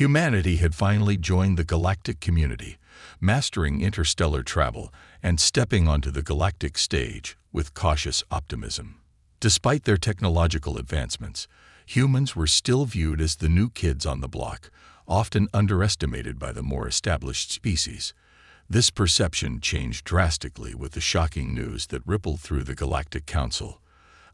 Humanity had finally joined the galactic community, mastering interstellar travel and stepping onto the galactic stage with cautious optimism. Despite their technological advancements, humans were still viewed as the new kids on the block, often underestimated by the more established species. This perception changed drastically with the shocking news that rippled through the Galactic Council.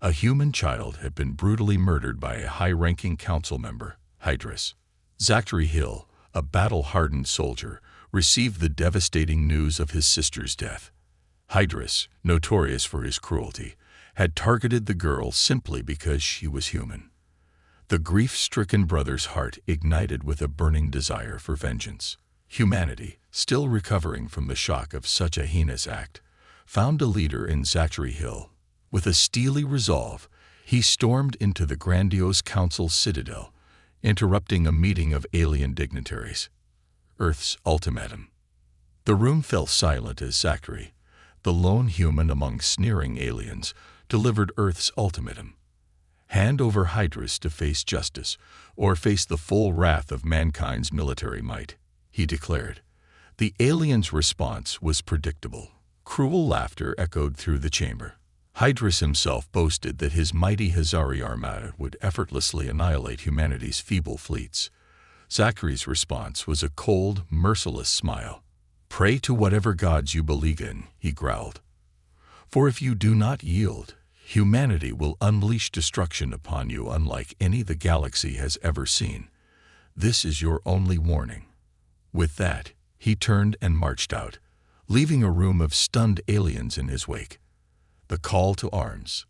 A human child had been brutally murdered by a high-ranking council member, Hydrus. Zachary Hill, a battle-hardened soldier, received the devastating news of his sister's death. Hydrus, notorious for his cruelty, had targeted the girl simply because she was human. The grief-stricken brother's heart ignited with a burning desire for vengeance. Humanity, still recovering from the shock of such a heinous act, found a leader in Zachary Hill. With a steely resolve, he stormed into the grandiose council citadel, interrupting a meeting of alien dignitaries. Earth's ultimatum. The room fell silent as Zachary, the lone human among sneering aliens, delivered Earth's ultimatum. Hand over Hydrus to face justice, or face the full wrath of mankind's military might, he declared. The alien's response was predictable. Cruel laughter echoed through the chamber. Hydrus himself boasted that his mighty Hazari armada would effortlessly annihilate humanity's feeble fleets. Zachary's response was a cold, merciless smile. "Pray to whatever gods you believe in," he growled. "For if you do not yield, humanity will unleash destruction upon you unlike any the galaxy has ever seen. This is your only warning." With that, he turned and marched out, leaving a room of stunned aliens in his wake. The call to arms.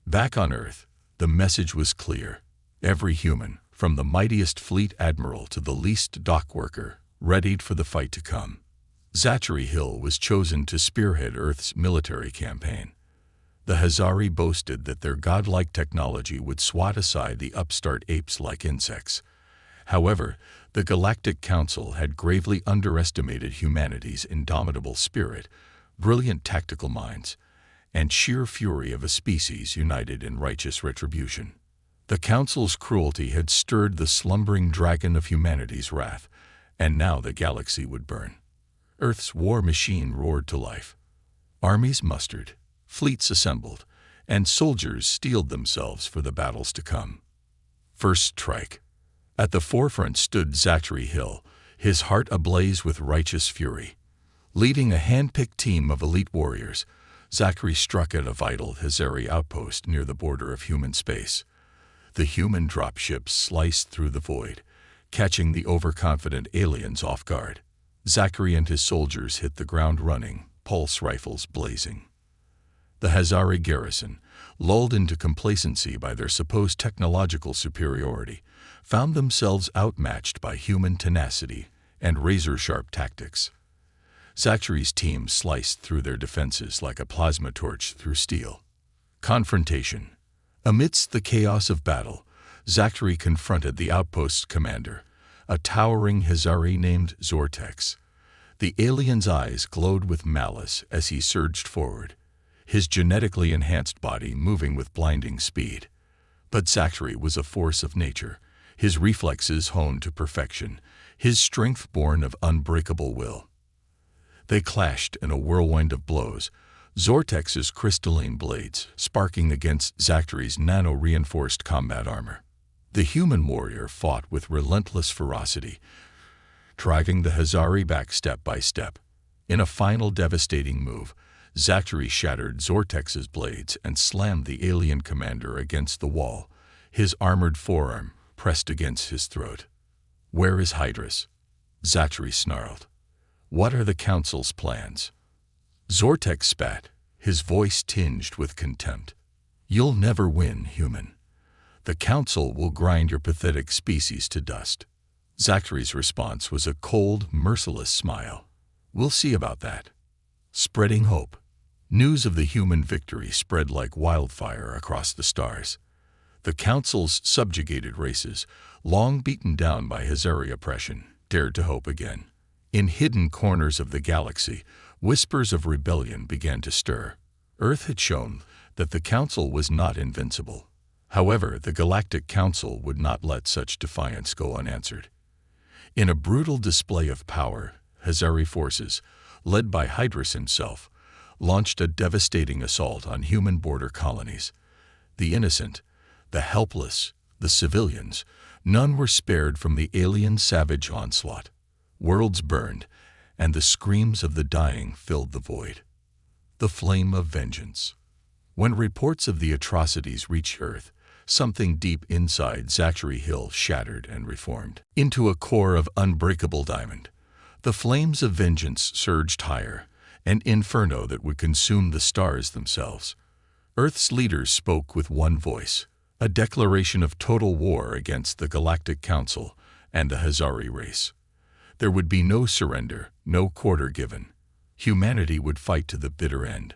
Back on Earth, the message was clear. Every human, from the mightiest fleet admiral to the least dock worker, readied for the fight to come. Zachary Hill was chosen to spearhead Earth's military campaign. The Hazari boasted that their godlike technology would swat aside the upstart apes like insects. However, the Galactic Council had gravely underestimated humanity's indomitable spirit, brilliant tactical minds, and sheer fury of a species united in righteous retribution. The Council's cruelty had stirred the slumbering dragon of humanity's wrath, and now the galaxy would burn. Earth's war machine roared to life. Armies mustered, fleets assembled, and soldiers steeled themselves for the battles to come. First strike. At the forefront stood Zachary Hill, his heart ablaze with righteous fury. Leading a hand-picked team of elite warriors, Zachary struck at a vital Hazari outpost near the border of human space. The human dropships sliced through the void, catching the overconfident aliens off guard. Zachary and his soldiers hit the ground running, pulse rifles blazing. The Hazari garrison, lulled into complacency by their supposed technological superiority, found themselves outmatched by human tenacity and razor-sharp tactics. Zachary's team sliced through their defenses like a plasma torch through steel. Confrontation. Amidst the chaos of battle, Zachary confronted the outpost's commander, a towering Hazari named Zortex. The alien's eyes glowed with malice as he surged forward, his genetically enhanced body moving with blinding speed. But Zachary was a force of nature, his reflexes honed to perfection, his strength born of unbreakable will. They clashed in a whirlwind of blows, Zortex's crystalline blades sparking against Zachary's nano-reinforced combat armor. The human warrior fought with relentless ferocity, driving the Hazari back step by step. In a final devastating move, Zachary shattered Zortex's blades and slammed the alien commander against the wall, his armored forearm pressed against his throat. "Where is Hydrus?" Zachary snarled. "What are the Council's plans?" Zortex spat, his voice tinged with contempt. "You'll never win, human. The Council will grind your pathetic species to dust." Zachary's response was a cold, merciless smile. "We'll see about that." Spreading hope. News of the human victory spread like wildfire across the stars. The Council's subjugated races, long beaten down by Hazari oppression, dared to hope again. In hidden corners of the galaxy, whispers of rebellion began to stir. Earth had shown that the Council was not invincible. However, the Galactic Council would not let such defiance go unanswered. In a brutal display of power, HFY forces, led by Hydrus himself, launched a devastating assault on human border colonies. The innocent, the helpless, the civilians, none were spared from the alien savage onslaught. Worlds burned, and the screams of the dying filled the void. The flame of vengeance. When reports of the atrocities reached Earth, something deep inside Zachary Hill shattered and reformed into a core of unbreakable diamond. The flames of vengeance surged higher, an inferno that would consume the stars themselves. Earth's leaders spoke with one voice, a declaration of total war against the Galactic Council and the HFY race. There would be no surrender, no quarter given. Humanity would fight to the bitter end.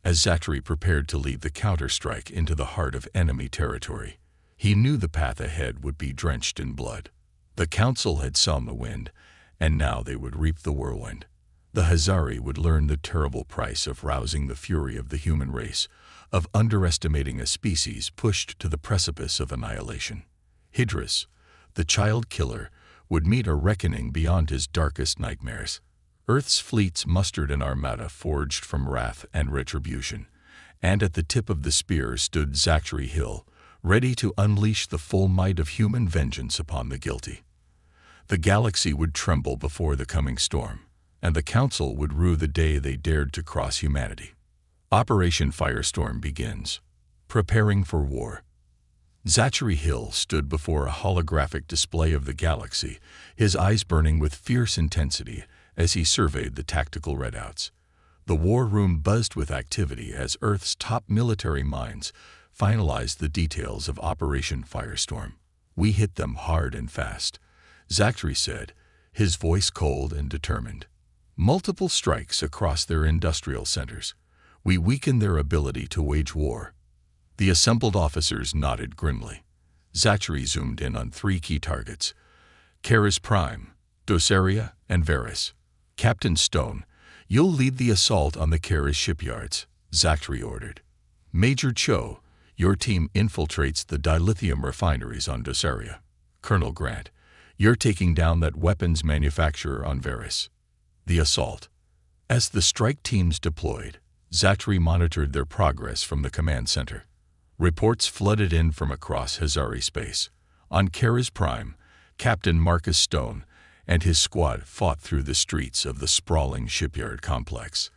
As Zachary prepared to lead the counterstrike into the heart of enemy territory, he knew the path ahead would be drenched in blood. The Council had sown the wind, and now they would reap the whirlwind. The HFY would learn the terrible price of rousing the fury of the human race, of underestimating a species pushed to the precipice of annihilation. Hydrus, the child killer, would meet a reckoning beyond his darkest nightmares. Earth's fleets mustered an armada forged from wrath and retribution, and at the tip of the spear stood Zachary Hill, ready to unleash the full might of human vengeance upon the guilty. The galaxy would tremble before the coming storm, and the Council would rue the day they dared to cross humanity. Operation Firestorm begins. Preparing for war. Zachary Hill stood before a holographic display of the galaxy, his eyes burning with fierce intensity as he surveyed the tactical readouts. The war room buzzed with activity as Earth's top military minds finalized the details of Operation Firestorm. "We hit them hard and fast," Zachary said, his voice cold and determined. "Multiple strikes across their industrial centers. We weakened their ability to wage war." The assembled officers nodded grimly. Zachary zoomed in on 3 key targets: Keras Prime, Doceria, and Varys. "Captain Stone, you'll lead the assault on the Keras shipyards," Zachary ordered. "Major Cho, your team infiltrates the dilithium refineries on Doceria. Colonel Grant, you're taking down that weapons manufacturer on Varys." The assault. As the strike teams deployed, Zachary monitored their progress from the command center. Reports flooded in from across HFY space. On Keras Prime, Captain Marcus Stone and his squad fought through the streets of the sprawling shipyard complex.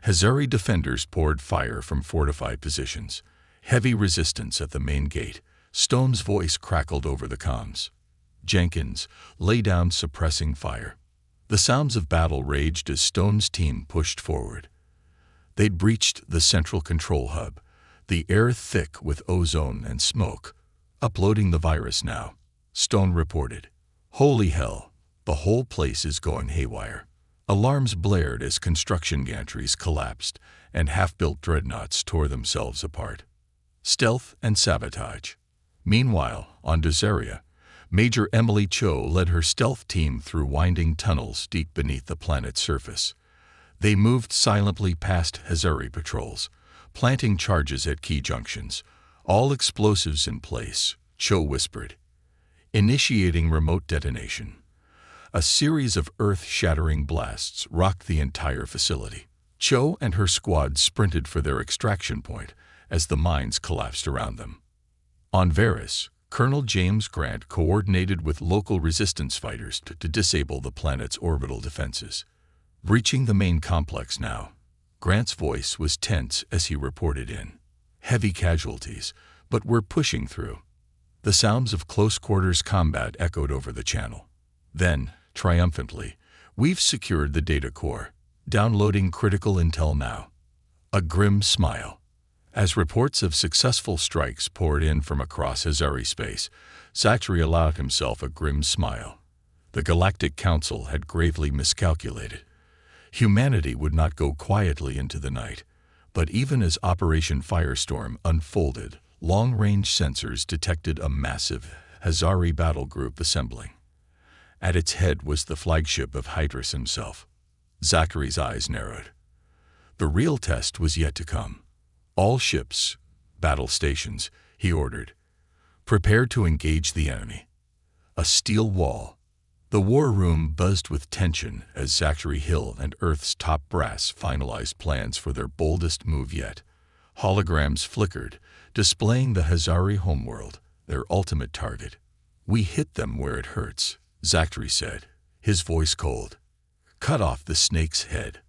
HFY defenders poured fire from fortified positions. Heavy resistance at the main gate. Stone's voice crackled over the comms. "Jenkins, lay down suppressing fire." The sounds of battle raged as Stone's team pushed forward. They'd breached the central control hub, the air thick with ozone and smoke. "Uploading the virus now," Stone reported. "Holy hell, the whole place is going haywire." Alarms blared as construction gantries collapsed and half-built dreadnoughts tore themselves apart. Stealth and sabotage. Meanwhile, on Doceria, Major Emily Cho led her stealth team through winding tunnels deep beneath the planet's surface. They moved silently past HFY patrols, planting charges at key junctions. "All explosives in place," Cho whispered. Initiating remote detonation. A series of earth-shattering blasts rocked the entire facility. Cho and her squad sprinted for their extraction point as the mines collapsed around them. On Varys, Colonel James Grant coordinated with local resistance fighters to disable the planet's orbital defenses. Reaching the main complex now, Grant's voice was tense as he reported in. "Heavy casualties, but we're pushing through." The sounds of close-quarters combat echoed over the channel. Then, triumphantly, "We've secured the data core. Downloading critical intel now." A grim smile. As reports of successful strikes poured in from across HFY space, Zachary allowed himself a grim smile. The Galactic Council had gravely miscalculated. Humanity would not go quietly into the night, but even as Operation Firestorm unfolded, long-range sensors detected a massive HFY battle group assembling. At its head was the flagship of Hydrus himself. Zachary's eyes narrowed. The real test was yet to come. "All ships, battle stations," he ordered. "Prepare to engage the enemy." A steel wall. The war room buzzed with tension as Zachary Hill and Earth's top brass finalized plans for their boldest move yet. Holograms flickered, displaying the Hazari homeworld, their ultimate target. "We hit them where it hurts," Zachary said, his voice cold. "Cut off the snake's head."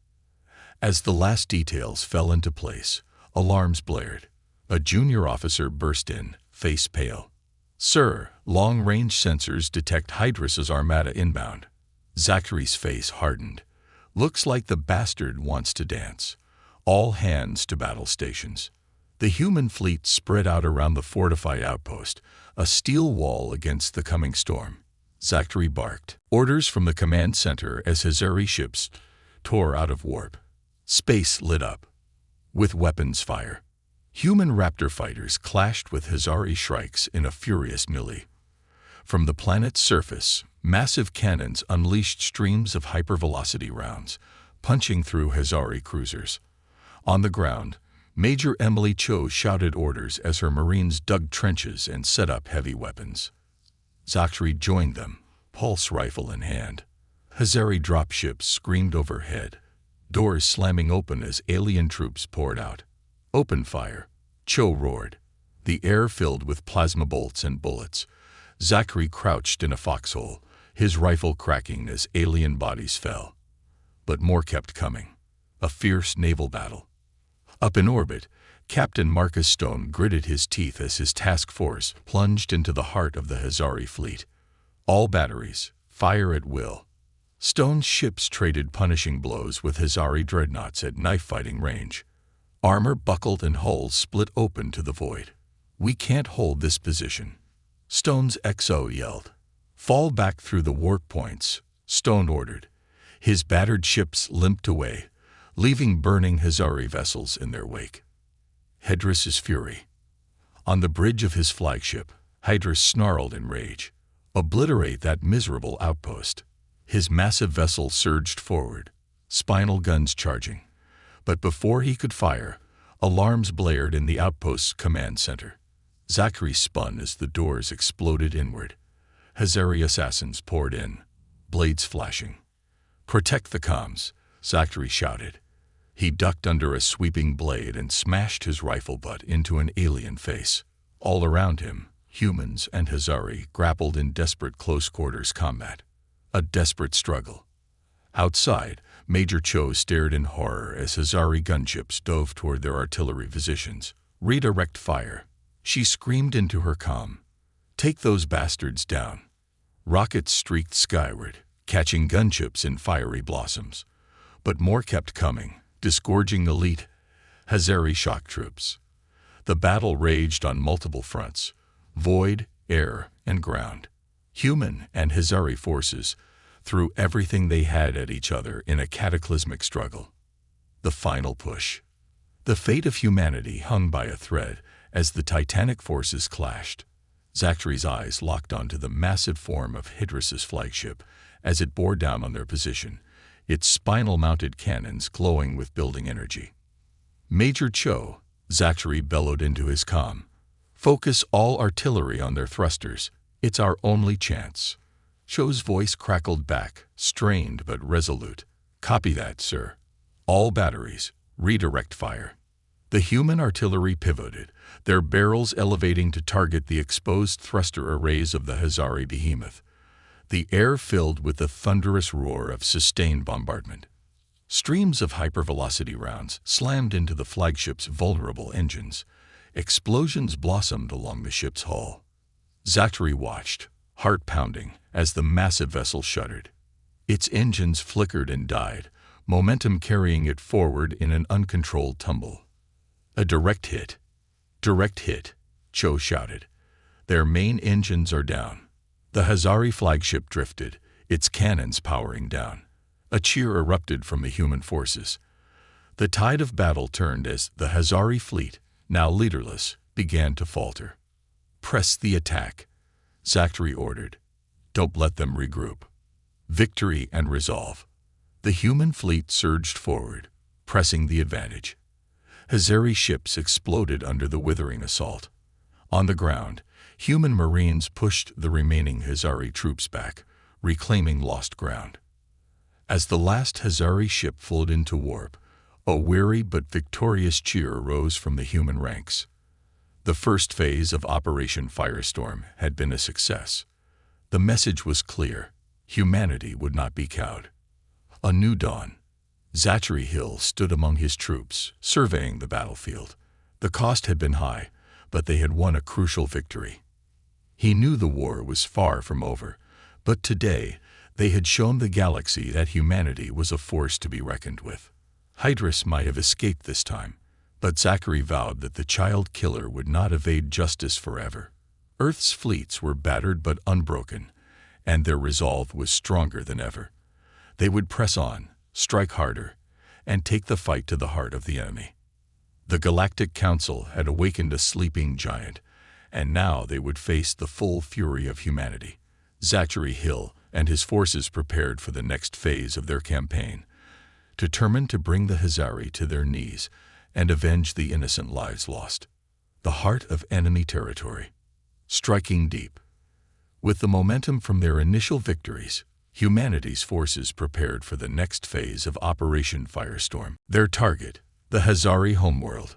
As the last details fell into place, alarms blared. A junior officer burst in, face pale. "Sir, long-range sensors detect Hydra's armada inbound." Zachary's face hardened. "Looks like the bastard wants to dance." All hands to battle stations. The human fleet spread out around the fortified outpost, a steel wall against the coming storm. Zachary barked. Orders from the command center as Hazari ships tore out of warp. Space lit up with weapons fire. Human Raptor fighters clashed with Hazari Shrikes in a furious melee. From the planet's surface, massive cannons unleashed streams of hypervelocity rounds, punching through Hazari cruisers. On the ground, Major Emily Cho shouted orders as her Marines dug trenches and set up heavy weapons. Zachary joined them, pulse rifle in hand. Hazari dropships screamed overhead, doors slamming open as alien troops poured out. "Open fire," Cho roared, the air filled with plasma bolts and bullets. Zachary crouched in a foxhole, his rifle cracking as alien bodies fell. But more kept coming. A fierce naval battle. Up in orbit, Captain Marcus Stone gritted his teeth as his task force plunged into the heart of the Hazari fleet. All batteries, fire at will. Stone's ships traded punishing blows with Hazari dreadnoughts at knife-fighting range. Armor buckled and hulls split open to the void. "We can't hold this position," Stone's XO yelled. "Fall back through the warp points," Stone ordered. His battered ships limped away, leaving burning Hazari vessels in their wake. Hydra's fury. On the bridge of his flagship, Hydra snarled in rage. "Obliterate that miserable outpost." His massive vessel surged forward, spinal guns charging. But before he could fire, alarms blared in the outpost's command center. Zachary spun as the doors exploded inward. Hazari assassins poured in, blades flashing. "Protect the comms," Zachary shouted. He ducked under a sweeping blade and smashed his rifle butt into an alien face. All around him, humans and Hazari grappled in desperate close-quarters combat. A desperate struggle. Outside, Major Cho stared in horror as Hazari gunships dove toward their artillery positions. "Redirect fire," she screamed into her comm. "Take those bastards down." Rockets streaked skyward, catching gunships in fiery blossoms. But more kept coming, disgorging elite Hazari shock troops. The battle raged on multiple fronts: void, air, and ground. Human and Hazari forces threw everything they had at each other in a cataclysmic struggle. The final push. The fate of humanity hung by a thread as the titanic forces clashed. Zachary's eyes locked onto the massive form of Hydra's flagship as it bore down on their position, its spinal-mounted cannons glowing with building energy. "Major Cho," Zachary bellowed into his comm, "focus all artillery on their thrusters. It's our only chance." Cho's voice crackled back, strained but resolute. "Copy that, sir. All batteries, redirect fire." The human artillery pivoted, their barrels elevating to target the exposed thruster arrays of the Hazari behemoth. The air filled with the thunderous roar of sustained bombardment. Streams of hypervelocity rounds slammed into the flagship's vulnerable engines. Explosions blossomed along the ship's hull. Zachary watched, heart pounding, as the massive vessel shuddered. Its engines flickered and died, momentum carrying it forward in an uncontrolled tumble. "A direct hit. Direct hit," Cho shouted. "Their main engines are down." The Hazari flagship drifted, its cannons powering down. A cheer erupted from the human forces. The tide of battle turned as the Hazari fleet, now leaderless, began to falter. "Press the attack," Zachary ordered. "Don't let them regroup." Victory and resolve. The human fleet surged forward, pressing the advantage. Hazari ships exploded under the withering assault. On the ground, human Marines pushed the remaining Hazari troops back, reclaiming lost ground. As the last Hazari ship pulled into warp, a weary but victorious cheer rose from the human ranks. The first phase of Operation Firestorm had been a success. The message was clear: humanity would not be cowed. A new dawn. Zachary Hill stood among his troops, surveying the battlefield. The cost had been high, but they had won a crucial victory. He knew the war was far from over, but today they had shown the galaxy that humanity was a force to be reckoned with. Hydrus might have escaped this time, but Zachary vowed that the child killer would not evade justice forever. Earth's fleets were battered but unbroken, and their resolve was stronger than ever. They would press on, strike harder, and take the fight to the heart of the enemy. The Galactic Council had awakened a sleeping giant, and now they would face the full fury of humanity. Zachary Hill and his forces prepared for the next phase of their campaign, determined to bring the Hazari to their knees and avenge the innocent lives lost. The heart of enemy territory. Striking deep. With the momentum from their initial victories, humanity's forces prepared for the next phase of Operation Firestorm. Their target, the Hazari homeworld.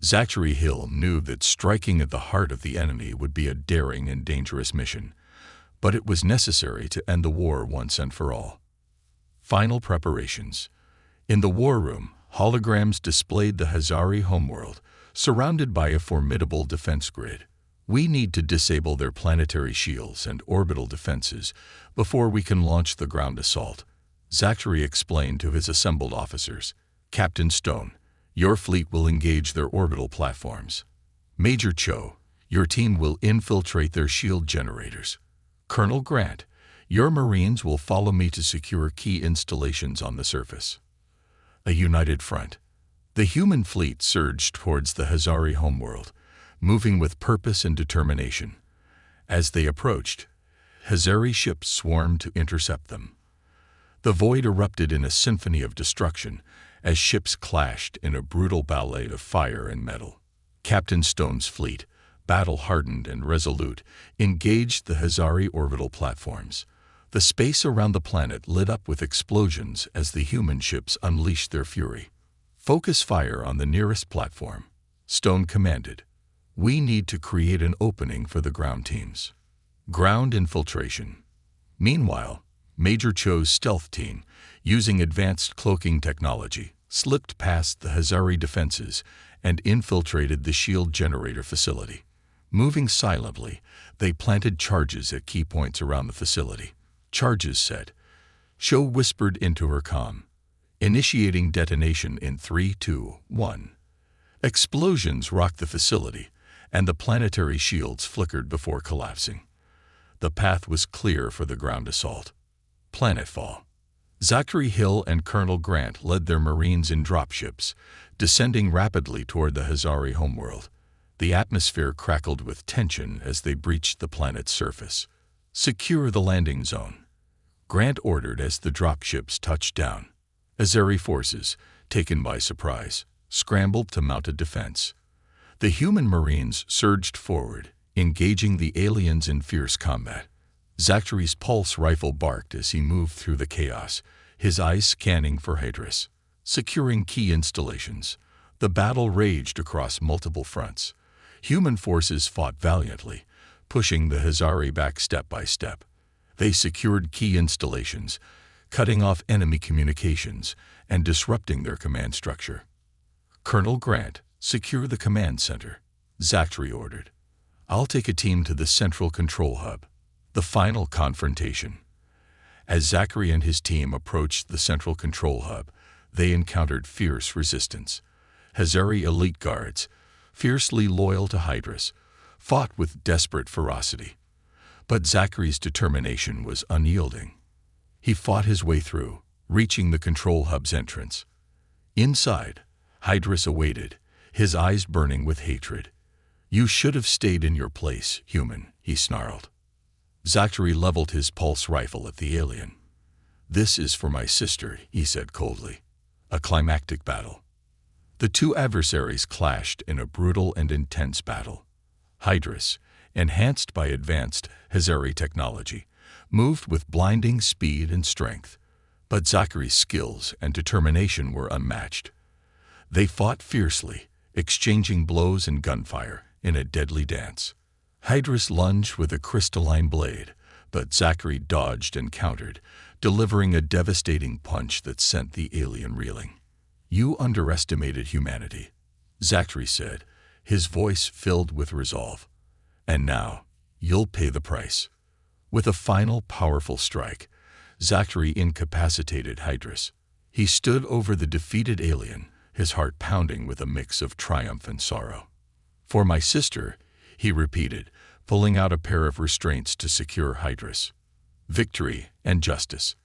Zachary Hill knew that striking at the heart of the enemy would be a daring and dangerous mission, but it was necessary to end the war once and for all. Final preparations. In the war room, holograms displayed the Hazari homeworld, surrounded by a formidable defense grid. We need to disable their planetary shields and orbital defenses before we can launch the ground assault, Zachary explained to his assembled officers. Captain Stone, your fleet will engage their orbital platforms. Major Cho, your team will infiltrate their shield generators. Colonel Grant, your Marines will follow me to secure key installations on the surface. A united front. The human fleet surged towards the Hazari homeworld, moving with purpose and determination. As they approached, Hazari ships swarmed to intercept them. The void erupted in a symphony of destruction as ships clashed in a brutal ballet of fire and metal. Captain Stone's fleet, battle-hardened and resolute, engaged the Hazari orbital platforms. The space around the planet lit up with explosions as the human ships unleashed their fury. Focus fire on the nearest platform, Stone commanded. We need to create an opening for the ground teams. Ground infiltration. Meanwhile, Major Cho's stealth team, using advanced cloaking technology, slipped past the Hazari defenses and infiltrated the shield generator facility. Moving silently, they planted charges at key points around the facility. Charges set. Cho whispered into her comm, initiating detonation in 3, 2, 1. Explosions rocked the facility, and the planetary shields flickered before collapsing. The path was clear for the ground assault. Planetfall. Zachary Hill and Colonel Grant led their Marines in dropships, descending rapidly toward the Hazari homeworld. The atmosphere crackled with tension as they breached the planet's surface. Secure the landing zone, Grant ordered as the dropships touched down. Hazari forces, taken by surprise, scrambled to mount a defense. The human Marines surged forward, engaging the aliens in fierce combat. Zachary's pulse rifle barked as he moved through the chaos, his eyes scanning for Hydrus. Securing key installations, the battle raged across multiple fronts. Human forces fought valiantly, pushing the Hazari back step by step. They secured key installations, cutting off enemy communications and disrupting their command structure. Colonel Grant, secure the command center, Zachary ordered. I'll take a team to the central control hub. The final confrontation. As Zachary and his team approached the central control hub, they encountered fierce resistance. Hazari elite guards, fiercely loyal to Hydrus, fought with desperate ferocity. But Zachary's determination was unyielding. He fought his way through, reaching the control hub's entrance. Inside, Hydrus awaited, his eyes burning with hatred. You should have stayed in your place, human, he snarled. Zachary leveled his pulse rifle at the alien. This is for my sister, he said coldly. A climactic battle. The two adversaries clashed in a brutal and intense battle. Hydrus, enhanced by advanced Hazari technology, moved with blinding speed and strength. But Zachary's skills and determination were unmatched. They fought fiercely, exchanging blows and gunfire in a deadly dance. Hydrus lunged with a crystalline blade, but Zachary dodged and countered, delivering a devastating punch that sent the alien reeling. "You underestimated humanity," Zachary said, his voice filled with resolve. "And now, you'll pay the price." With a final powerful strike, Zachary incapacitated Hydrus. He stood over the defeated alien, his heart pounding with a mix of triumph and sorrow. "For my sister," he repeated, pulling out a pair of restraints to secure Hydrus. Victory and justice.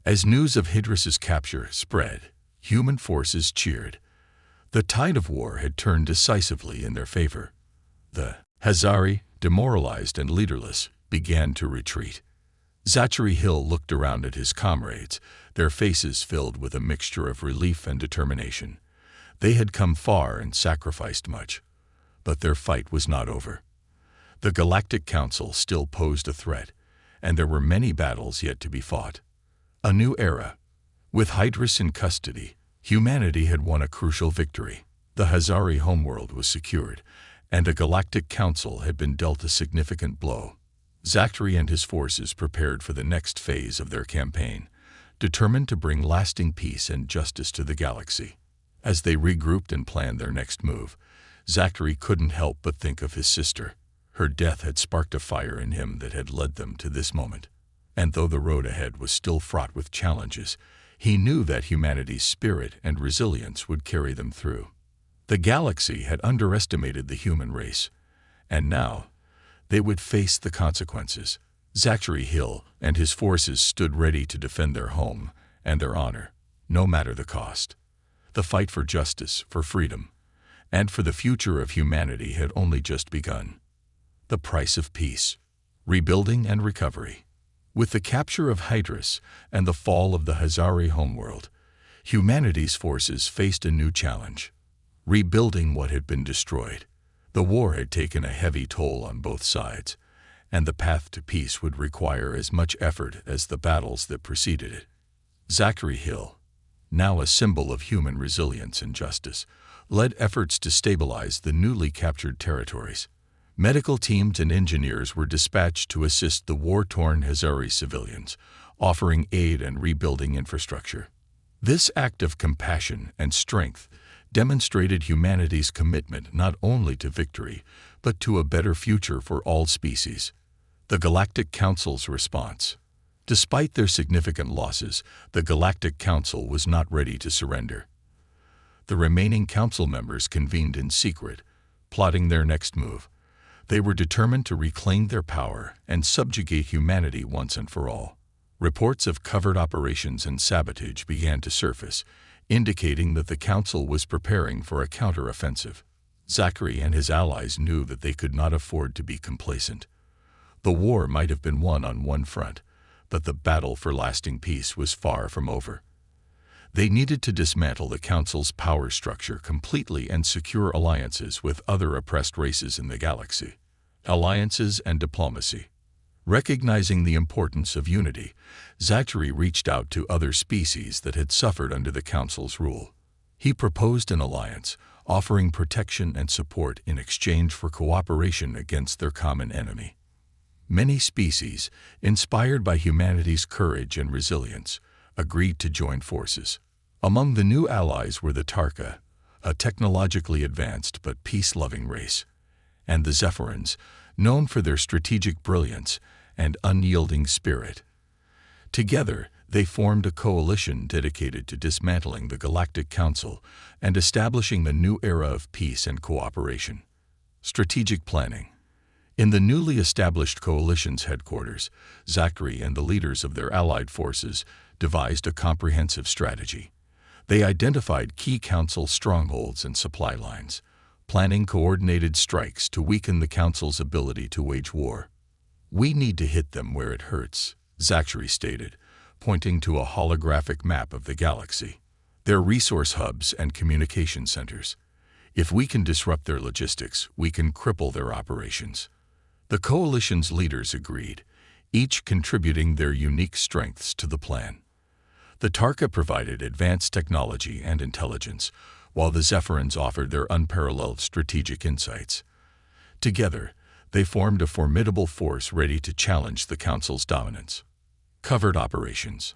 As news of Hydrus's capture spread, human forces cheered. The tide of war had turned decisively in their favor. The Hazari, demoralized and leaderless, began to retreat. Zachary Hill looked around at his comrades, their faces filled with a mixture of relief and determination. They had come far and sacrificed much, but their fight was not over. The Galactic Council still posed a threat, and there were many battles yet to be fought. A new era. With Hydrus in custody, humanity had won a crucial victory. The Hazari homeworld was secured, and the Galactic Council had been dealt a significant blow. Zachary and his forces prepared for the next phase of their campaign, determined to bring lasting peace and justice to the galaxy. As they regrouped and planned their next move, Zachary couldn't help but think of his sister. Her death had sparked a fire in him that had led them to this moment. And though the road ahead was still fraught with challenges, he knew that humanity's spirit and resilience would carry them through. The galaxy had underestimated the human race, and now they would face the consequences. Zachary Hill and his forces stood ready to defend their home and their honor, no matter the cost. The fight for justice, for freedom, and for the future of humanity had only just begun. The price of peace, rebuilding and recovery. With the capture of Hydrus and the fall of the Hazari homeworld, humanity's forces faced a new challenge: rebuilding what had been destroyed. The war had taken a heavy toll on both sides, and the path to peace would require as much effort as the battles that preceded it. Zachary Hill, now a symbol of human resilience and justice, led efforts to stabilize the newly captured territories. Medical teams and engineers were dispatched to assist the war-torn Hazari civilians, offering aid and rebuilding infrastructure. This act of compassion and strength demonstrated humanity's commitment not only to victory, but to a better future for all species. The Galactic Council's response. Despite their significant losses, the Galactic Council was not ready to surrender. The remaining council members convened in secret, plotting their next move. They were determined to reclaim their power and subjugate humanity once and for all. Reports of covert operations and sabotage began to surface, indicating that the Council was preparing for a counter-offensive. Zachary and his allies knew that they could not afford to be complacent. The war might have been won on one front, but the battle for lasting peace was far from over. They needed to dismantle the Council's power structure completely and secure alliances with other oppressed races in the galaxy. Alliances and diplomacy. Recognizing the importance of unity, Zachary reached out to other species that had suffered under the Council's rule. He proposed an alliance, offering protection and support in exchange for cooperation against their common enemy. Many species, inspired by humanity's courage and resilience, agreed to join forces. Among the new allies were the Tarka, a technologically advanced but peace-loving race, and the Zephyrins, known for their strategic brilliance and unyielding spirit. Together, they formed a coalition dedicated to dismantling the Galactic Council and establishing the new era of peace and cooperation. Strategic planning. In the newly established coalition's headquarters, Zachary and the leaders of their allied forces devised a comprehensive strategy. They identified key Council strongholds and supply lines, planning coordinated strikes to weaken the Council's ability to wage war. "We need to hit them where it hurts," Zachary stated, pointing to a holographic map of the galaxy. "Their resource hubs and communication centers. If we can disrupt their logistics, we can cripple their operations." The coalition's leaders agreed, each contributing their unique strengths to the plan. The Tarka provided advanced technology and intelligence, while the Zephyrins offered their unparalleled strategic insights. Together, they formed a formidable force ready to challenge the Council's dominance. Covert operations.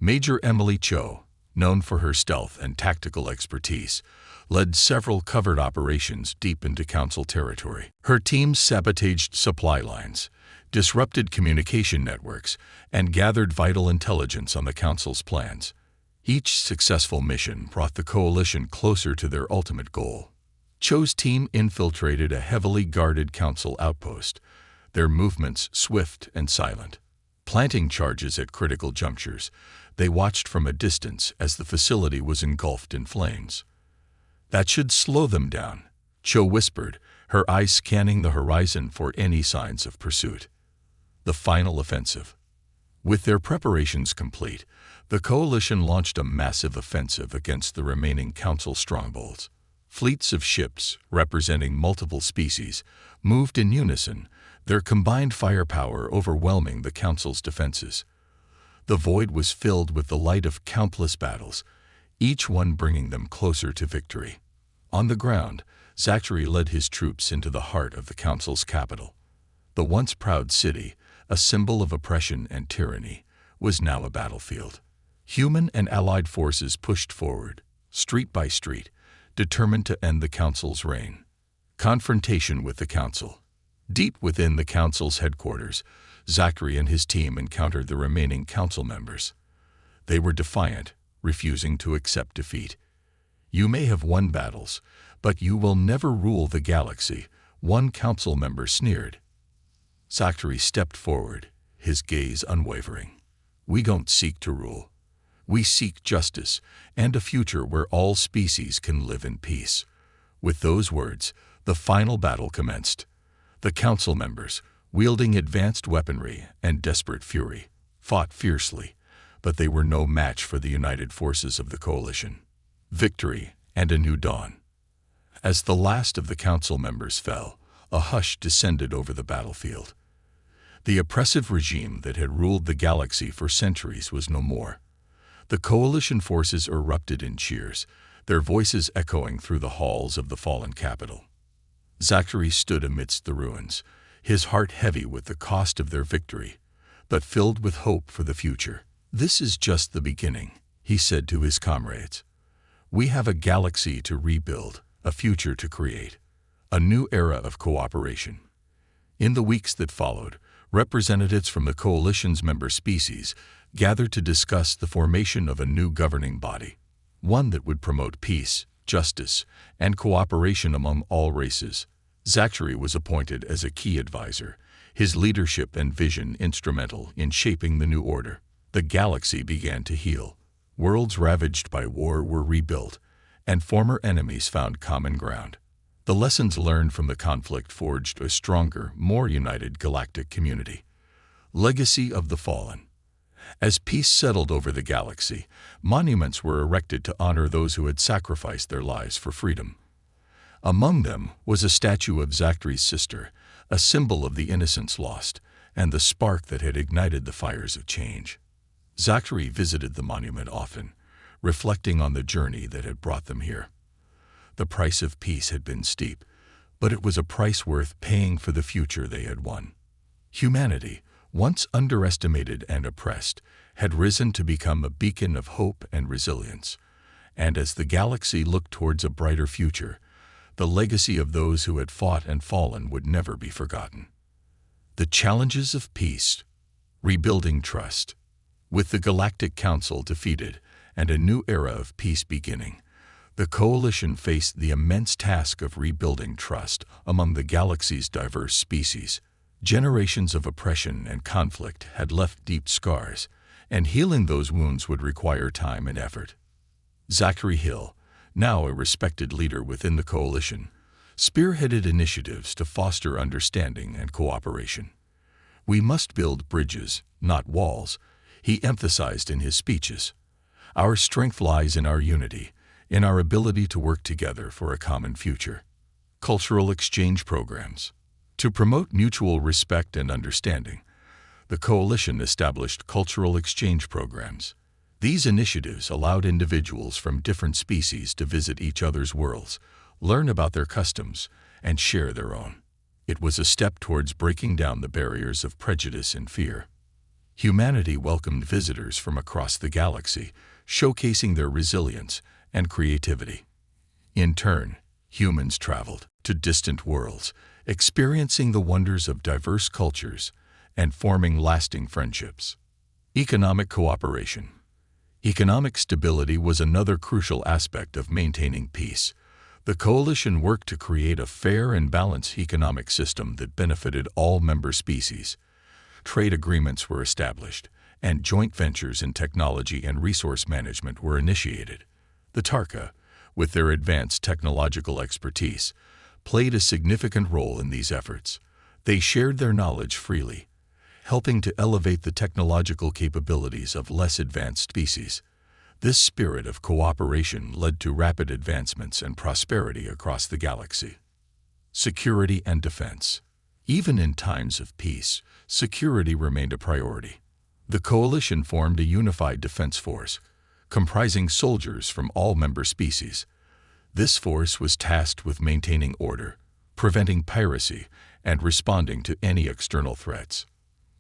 Major Emily Cho, known for her stealth and tactical expertise, led several covert operations deep into Council territory. Her teams sabotaged supply lines, disrupted communication networks, and gathered vital intelligence on the Council's plans. Each successful mission brought the Coalition closer to their ultimate goal. Cho's team infiltrated a heavily guarded Council outpost, their movements swift and silent. Planting charges at critical junctures, they watched from a distance as the facility was engulfed in flames. "That should slow them down," Cho whispered, her eyes scanning the horizon for any signs of pursuit. The final offensive. With their preparations complete, the Coalition launched a massive offensive against the remaining Council strongholds. Fleets of ships, representing multiple species, moved in unison, their combined firepower overwhelming the Council's defenses. The void was filled with the light of countless battles, each one bringing them closer to victory. On the ground, Zachary led his troops into the heart of the Council's capital. The once proud city, a symbol of oppression and tyranny, was now a battlefield. Human and allied forces pushed forward, street by street, determined to end the Council's reign. Confrontation with the Council. Deep within the Council's headquarters, Zachary and his team encountered the remaining Council members. They were defiant, refusing to accept defeat. "You may have won battles, but you will never rule the galaxy," one Council member sneered. Zachary stepped forward, his gaze unwavering. "We don't seek to rule. We seek justice and a future where all species can live in peace." With those words, the final battle commenced. The Council members, wielding advanced weaponry and desperate fury, fought fiercely, but they were no match for the united forces of the Coalition. Victory and a new dawn. As the last of the Council members fell, a hush descended over the battlefield. The oppressive regime that had ruled the galaxy for centuries was no more. The Coalition forces erupted in cheers, their voices echoing through the halls of the fallen capital. Zachary stood amidst the ruins, his heart heavy with the cost of their victory, but filled with hope for the future. "This is just the beginning," he said to his comrades. "We have a galaxy to rebuild, a future to create, a new era of cooperation." In the weeks that followed, representatives from the Coalition's member species gathered to discuss the formation of a new governing body, one that would promote peace, justice, and cooperation among all races. Zachary was appointed as a key advisor, his leadership and vision instrumental in shaping the new order. The galaxy began to heal. Worlds ravaged by war were rebuilt, and former enemies found common ground. The lessons learned from the conflict forged a stronger, more united galactic community. Legacy of the Fallen. As peace settled over the galaxy, monuments were erected to honor those who had sacrificed their lives for freedom. Among them was a statue of Zachary's sister, a symbol of the innocence lost and the spark that had ignited the fires of change. Zachary visited the monument often, reflecting on the journey that had brought them here. The price of peace had been steep, but it was a price worth paying for the future they had won. Humanity, once underestimated and oppressed, had risen to become a beacon of hope and resilience. And as the galaxy looked towards a brighter future, the legacy of those who had fought and fallen would never be forgotten. The challenges of peace. Rebuilding trust. With the Galactic Council defeated and a new era of peace beginning, the Coalition faced the immense task of rebuilding trust among the galaxy's diverse species. Generations of oppression and conflict had left deep scars, and healing those wounds would require time and effort. Zachary Hill, now a respected leader within the Coalition, spearheaded initiatives to foster understanding and cooperation. "We must build bridges, not walls," he emphasized in his speeches. "Our strength lies in our unity, in our ability to work together for a common future." Cultural exchange programs. To promote mutual respect and understanding, The coalition established cultural exchange programs. These initiatives allowed individuals from different species to visit each other's worlds, learn about their customs, and share their own. It was a step towards breaking down the barriers of prejudice and fear. Humanity welcomed visitors from across the galaxy, showcasing their resilience and creativity. In turn, humans traveled to distant worlds, experiencing the wonders of diverse cultures and forming lasting friendships. Economic cooperation. Economic stability was another crucial aspect of maintaining peace. The coalition worked to create a fair and balanced economic system that benefited all member species. Trade agreements were established, and joint ventures in technology and resource management were initiated. The Tarka, with their advanced technological expertise, played a significant role in these efforts. They shared their knowledge freely, helping to elevate the technological capabilities of less advanced species. This spirit of cooperation led to rapid advancements and prosperity across the galaxy. Security and defense. Even in times of peace, security remained a priority. The coalition formed a unified defense force, comprising soldiers from all member species. This force was tasked with maintaining order, preventing piracy, and responding to any external threats.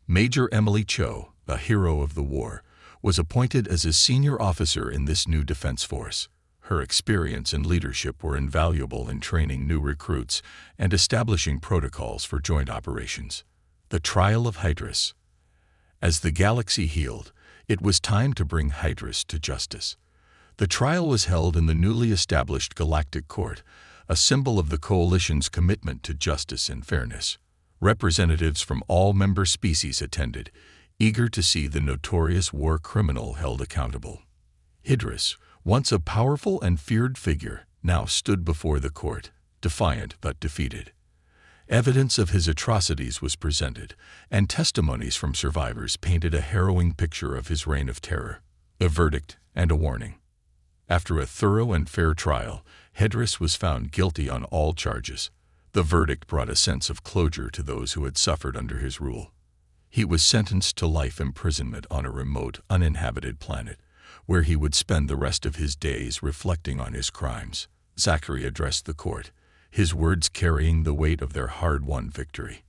Major Emily Cho, a hero of the war, was appointed as a senior officer in this new defense force. Her experience and leadership were invaluable in training new recruits and establishing protocols for joint operations. The trial of Hydrus. As the galaxy healed, it was time to bring Hydrus to justice. The trial was held in the newly established Galactic Court, a symbol of the coalition's commitment to justice and fairness. Representatives from all member species attended, eager to see the notorious war criminal held accountable. Hydrus, once a powerful and feared figure, now stood before the court, defiant but defeated. Evidence of his atrocities was presented, and testimonies from survivors painted a harrowing picture of his reign of terror. A verdict and a warning. After a thorough and fair trial, Hydrus was found guilty on all charges. The verdict brought a sense of closure to those who had suffered under his rule. He was sentenced to life imprisonment on a remote, uninhabited planet, where he would spend the rest of his days reflecting on his crimes. Zachary addressed the court, his words carrying the weight of their hard-won victory.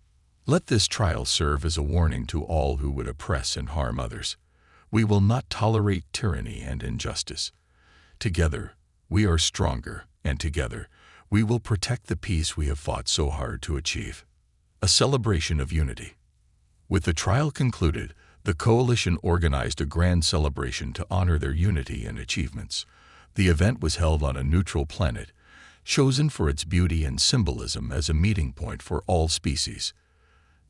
Let this trial serve as a warning to all who would oppress and harm others. We will not tolerate tyranny and injustice. Together, we are stronger, and together, we will protect the peace we have fought so hard to achieve. A celebration of unity. With the trial concluded, the coalition organized a grand celebration to honor their unity and achievements. The event was held on a neutral planet, chosen for its beauty and symbolism as a meeting point for all species.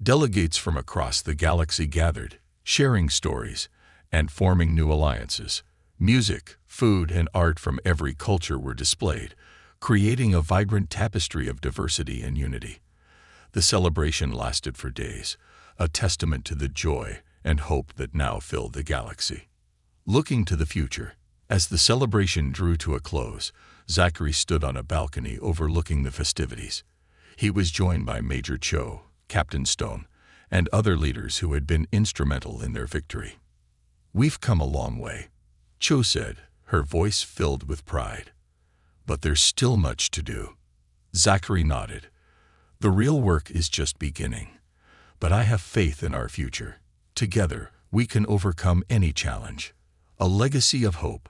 Delegates from across the galaxy gathered, sharing stories and forming new alliances. Music, food, and art from every culture were displayed, creating a vibrant tapestry of diversity and unity. The celebration lasted for days, a testament to the joy and hope that now filled the galaxy. Looking to the future, as the celebration drew to a close, Zachary stood on a balcony overlooking the festivities. He was joined by Major Cho, Captain Stone, and other leaders who had been instrumental in their victory. "We've come a long way," Cho said, her voice filled with pride. "But there's still much to do." Zachary nodded. "The real work is just beginning. But I have faith in our future. Together, we can overcome any challenge." A legacy of hope.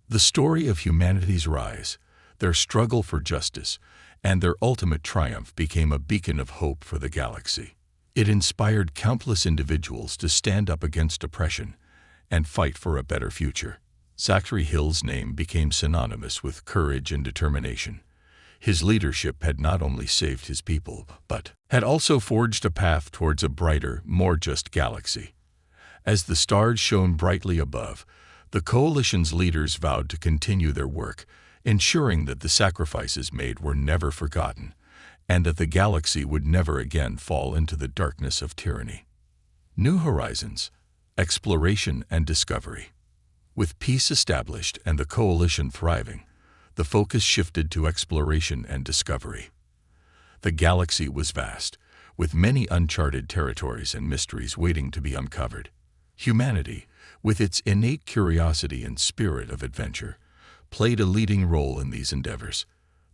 The story of humanity's rise, their struggle for justice, and their ultimate triumph became a beacon of hope for the galaxy. It inspired countless individuals to stand up against oppression and fight for a better future. Zachary Hill's name became synonymous with courage and determination. His leadership had not only saved his people, but had also forged a path towards a brighter, more just galaxy. As the stars shone brightly above, the coalition's leaders vowed to continue their work, ensuring that the sacrifices made were never forgotten, and that the galaxy would never again fall into the darkness of tyranny. New horizons, exploration and discovery. With peace established and the coalition thriving, the focus shifted to exploration and discovery. The galaxy was vast, with many uncharted territories and mysteries waiting to be uncovered. Humanity, with its innate curiosity and spirit of adventure, played a leading role in these endeavors.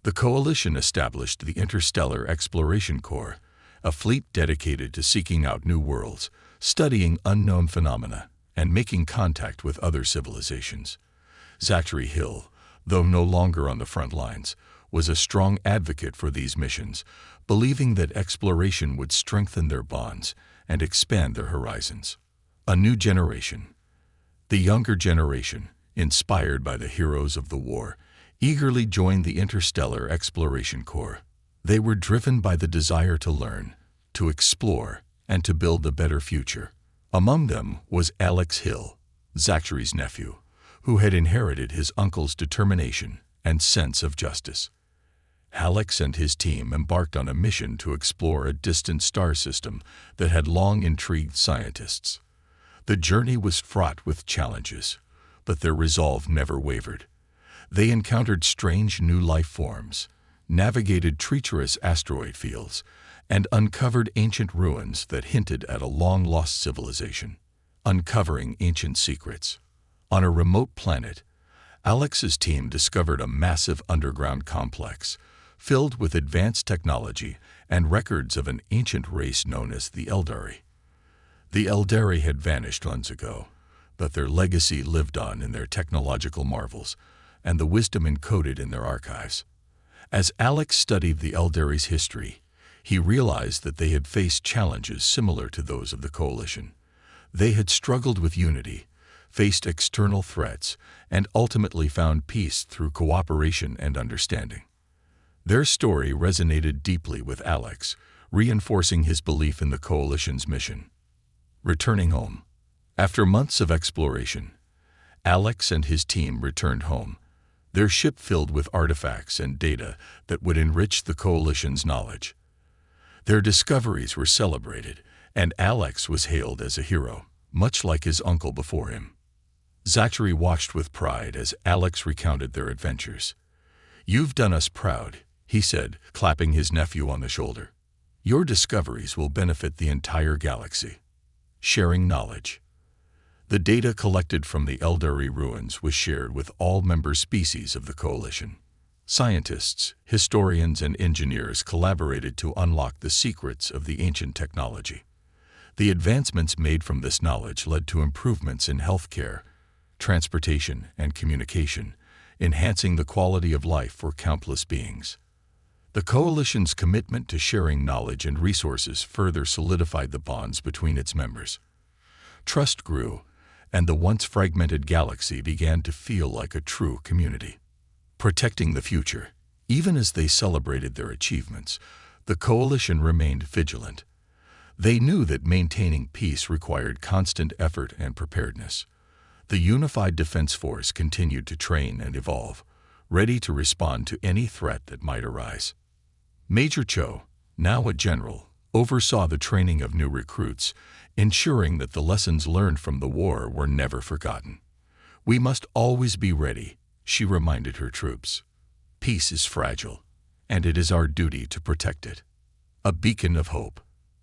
The Coalition established the Interstellar Exploration Corps, a fleet dedicated to seeking out new worlds, studying unknown phenomena, and making contact with other civilizations. Zachary Hill, though no longer on the front lines, was a strong advocate for these missions, believing that exploration would strengthen their bonds and expand their horizons. A new generation. The younger generation, inspired by the heroes of the war, eagerly joined the Interstellar Exploration Corps. They were driven by the desire to learn, to explore, and to build a better future. Among them was Alex Hill, Zachary's nephew, who had inherited his uncle's determination and sense of justice. Alex and his team embarked on a mission to explore a distant star system that had long intrigued scientists. The journey was fraught with challenges, but their resolve never wavered. They encountered strange new life forms, navigated treacherous asteroid fields, and uncovered ancient ruins that hinted at a long-lost civilization. Uncovering ancient secrets. On a remote planet, Alex's team discovered a massive underground complex filled with advanced technology and records of an ancient race known as the Eldari. The Eldari had vanished months ago, but their legacy lived on in their technological marvels and the wisdom encoded in their archives. As Alex studied the Eldari's history, he realized that they had faced challenges similar to those of the Coalition. They had struggled with unity, faced external threats, and ultimately found peace through cooperation and understanding. Their story resonated deeply with Alex, reinforcing his belief in the Coalition's mission. Returning home. After months of exploration, Alex and his team returned home, their ship filled with artifacts and data that would enrich the Coalition's knowledge. Their discoveries were celebrated, and Alex was hailed as a hero, much like his uncle before him. Zachary watched with pride as Alex recounted their adventures. "You've done us proud," he said, clapping his nephew on the shoulder. "Your discoveries will benefit the entire galaxy." Sharing knowledge. The data collected from the Eldari ruins was shared with all member species of the Coalition. Scientists, historians, and engineers collaborated to unlock the secrets of the ancient technology. The advancements made from this knowledge led to improvements in healthcare, transportation, and communication, enhancing the quality of life for countless beings. The Coalition's commitment to sharing knowledge and resources further solidified the bonds between its members. Trust grew, and the once fragmented galaxy began to feel like a true community. Protecting the future. Even as they celebrated their achievements, the Coalition remained vigilant. They knew that maintaining peace required constant effort and preparedness. The Unified Defense Force continued to train and evolve, ready to respond to any threat that might arise. Major Cho, now a general, oversaw the training of new recruits, ensuring that the lessons learned from the war were never forgotten. "We must always be ready," she reminded her troops. "Peace is fragile, and it is our duty to protect it." A beacon of hope.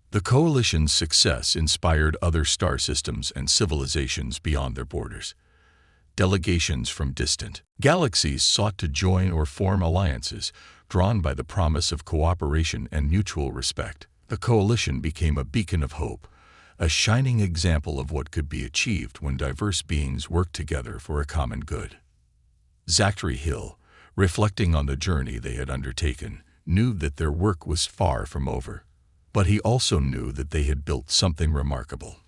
The Coalition's success inspired other star systems and civilizations beyond their borders. Delegations from distant galaxies sought to join or form alliances, drawn by the promise of cooperation and mutual respect. The Coalition became a beacon of hope, a shining example of what could be achieved when diverse beings work together for a common good. Zachary Hill, reflecting on the journey they had undertaken, knew that their work was far from over. But he also knew that they had built something remarkable,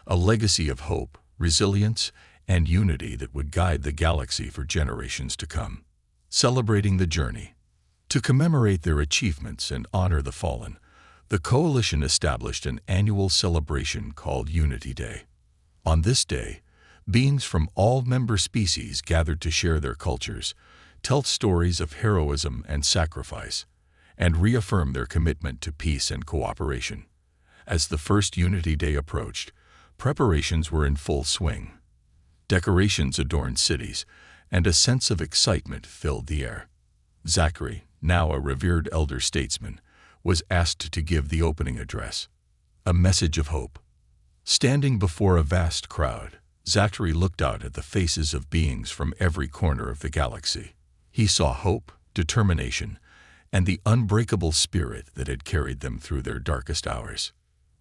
a legacy of hope, resilience, and unity that would guide the galaxy for generations to come. Celebrating the journey. To commemorate their achievements and honor the fallen, the Coalition established an annual celebration called Unity Day. On this day, beings from all member species gathered to share their cultures, tell stories of heroism and sacrifice, and reaffirm their commitment to peace and cooperation. As the first Unity Day approached, preparations were in full swing. Decorations adorned cities, and a sense of excitement filled the air. Zachary, now a revered elder statesman, was asked to give the opening address, a message of hope. Standing before a vast crowd, Zachary looked out at the faces of beings from every corner of the galaxy. He saw hope, determination, and the unbreakable spirit that had carried them through their darkest hours.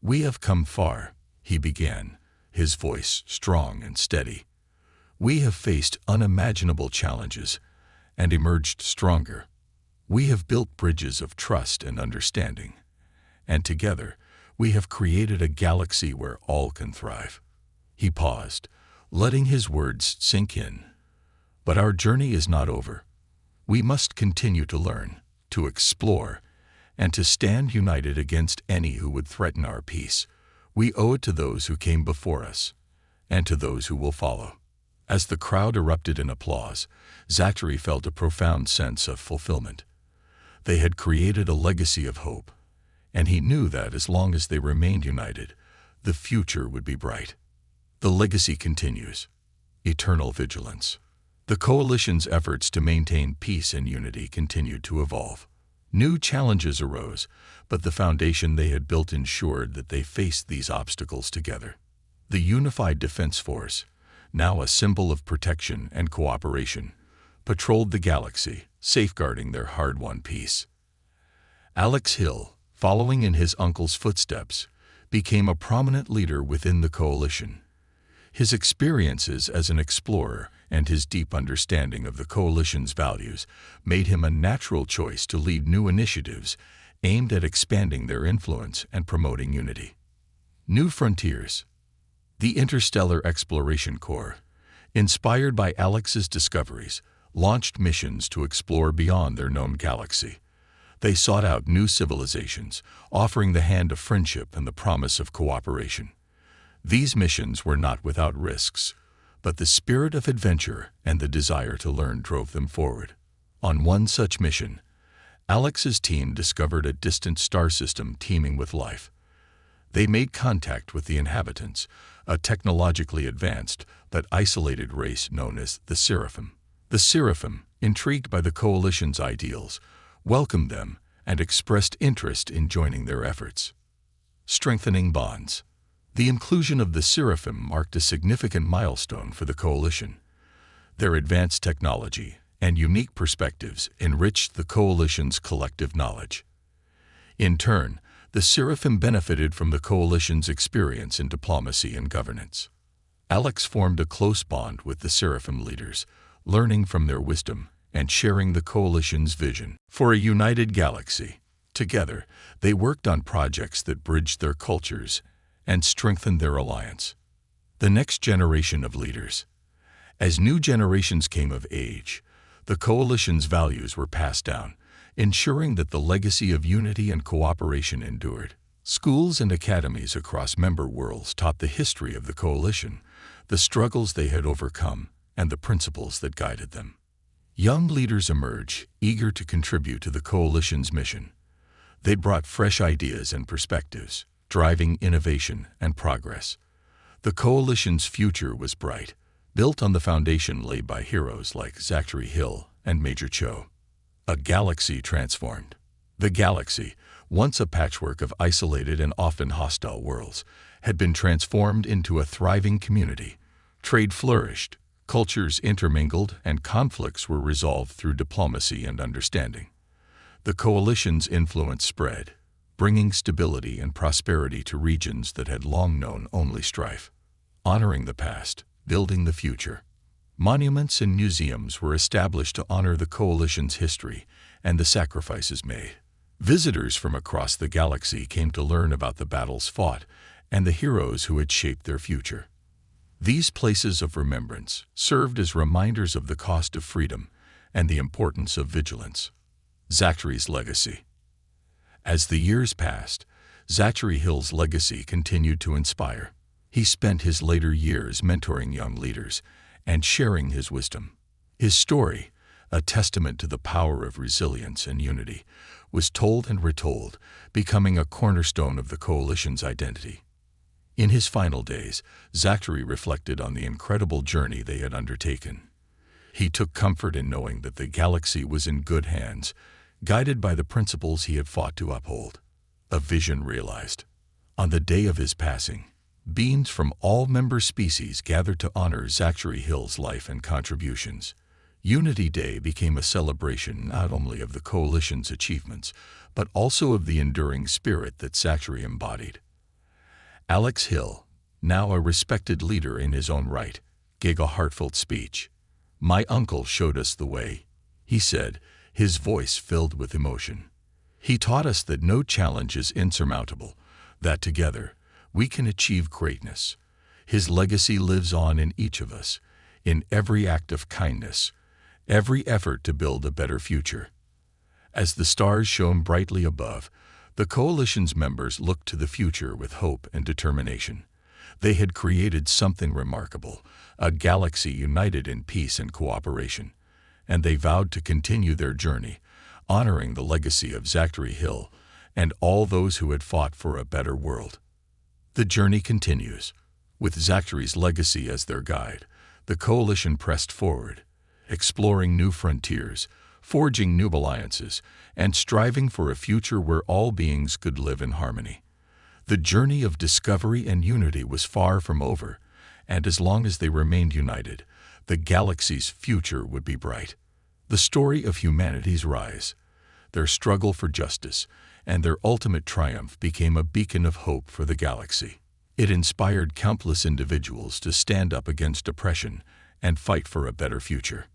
"We have come far," he began, his voice strong and steady. "We have faced unimaginable challenges and emerged stronger. We have built bridges of trust and understanding, and together we have created a galaxy where all can thrive." He paused, letting his words sink in. "But our journey is not over. We must continue to learn, to explore, and to stand united against any who would threaten our peace. We owe it to those who came before us, and to those who will follow." As the crowd erupted in applause, Zachary felt a profound sense of fulfillment. They had created a legacy of hope, and he knew that as long as they remained united, the future would be bright. The legacy continues. Eternal vigilance. The Coalition's efforts to maintain peace and unity continued to evolve. New challenges arose, but the foundation they had built ensured that they faced these obstacles together. The Unified Defense Force, now a symbol of protection and cooperation, patrolled the galaxy, safeguarding their hard-won peace. Alex Hill, following in his uncle's footsteps, became a prominent leader within the Coalition. His experiences as an explorer and his deep understanding of the Coalition's values made him a natural choice to lead new initiatives aimed at expanding their influence and promoting unity. New Frontiers. The Interstellar Exploration Corps, inspired by Alex's discoveries, launched missions to explore beyond their known galaxy. They sought out new civilizations, offering the hand of friendship and the promise of cooperation. These missions were not without risks, but the spirit of adventure and the desire to learn drove them forward. On one such mission, Alex's team discovered a distant star system teeming with life. They made contact with the inhabitants, a technologically advanced but isolated race known as the Seraphim. The Seraphim, intrigued by the Coalition's ideals, welcomed them and expressed interest in joining their efforts. Strengthening bonds. The inclusion of the Seraphim marked a significant milestone for the Coalition. Their advanced technology and unique perspectives enriched the Coalition's collective knowledge. In turn, the Seraphim benefited from the Coalition's experience in diplomacy and governance. Alex formed a close bond with the Seraphim leaders, learning from their wisdom and sharing the Coalition's vision for a united galaxy. Together, they worked on projects that bridged their cultures and strengthened their alliance. The next generation of leaders. As new generations came of age, the Coalition's values were passed down, ensuring that the legacy of unity and cooperation endured. Schools and academies across member worlds taught the history of the Coalition, the struggles they had overcome, and the principles that guided them. Young leaders emerged, eager to contribute to the Coalition's mission. They brought fresh ideas and perspectives, driving innovation and progress. The Coalition's future was bright, built on the foundation laid by heroes like Zachary Hill and Major Cho. A galaxy transformed. The galaxy, once a patchwork of isolated and often hostile worlds, had been transformed into a thriving community. Trade flourished, cultures intermingled, and conflicts were resolved through diplomacy and understanding. The Coalition's influence spread, bringing stability and prosperity to regions that had long known only strife. Honoring the past, building the future. Monuments and museums were established to honor the Coalition's history and the sacrifices made. Visitors from across the galaxy came to learn about the battles fought and the heroes who had shaped their future. These places of remembrance served as reminders of the cost of freedom and the importance of vigilance. Zachary's legacy. As the years passed, Zachary Hill's legacy continued to inspire. He spent his later years mentoring young leaders and sharing his wisdom. His story, a testament to the power of resilience and unity, was told and retold, becoming a cornerstone of the Coalition's identity. In his final days, Zachary reflected on the incredible journey they had undertaken. He took comfort in knowing that the galaxy was in good hands, guided by the principles he had fought to uphold. A vision realized. On the day of his passing, beings from all member species gathered to honor Zachary Hill's life and contributions. Unity Day became a celebration not only of the Coalition's achievements, but also of the enduring spirit that Zachary embodied. Alex Hill, now a respected leader in his own right, gave a heartfelt speech. "My uncle showed us the way," he said, his voice filled with emotion. "He taught us that no challenge is insurmountable, that together we can achieve greatness. His legacy lives on in each of us, in every act of kindness, every effort to build a better future." As the stars shone brightly above, the Coalition's members looked to the future with hope and determination. They had created something remarkable, a galaxy united in peace and cooperation, and they vowed to continue their journey, honoring the legacy of Zachary Hill and all those who had fought for a better world. The journey continues. With Zachary's legacy as their guide, the Coalition pressed forward, exploring new frontiers, forging new alliances, and striving for a future where all beings could live in harmony. The journey of discovery and unity was far from over, and as long as they remained united, the galaxy's future would be bright. The story of humanity's rise, their struggle for justice, and their ultimate triumph became a beacon of hope for the galaxy. It inspired countless individuals to stand up against oppression and fight for a better future.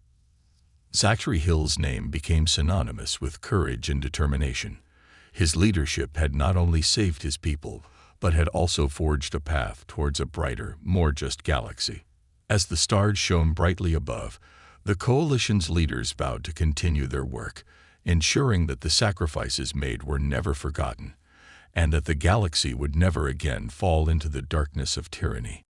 Zachary Hill's name became synonymous with courage and determination. His leadership had not only saved his people, but had also forged a path towards a brighter, more just galaxy. As the stars shone brightly above, the Coalition's leaders vowed to continue their work, ensuring that the sacrifices made were never forgotten, and that the galaxy would never again fall into the darkness of tyranny.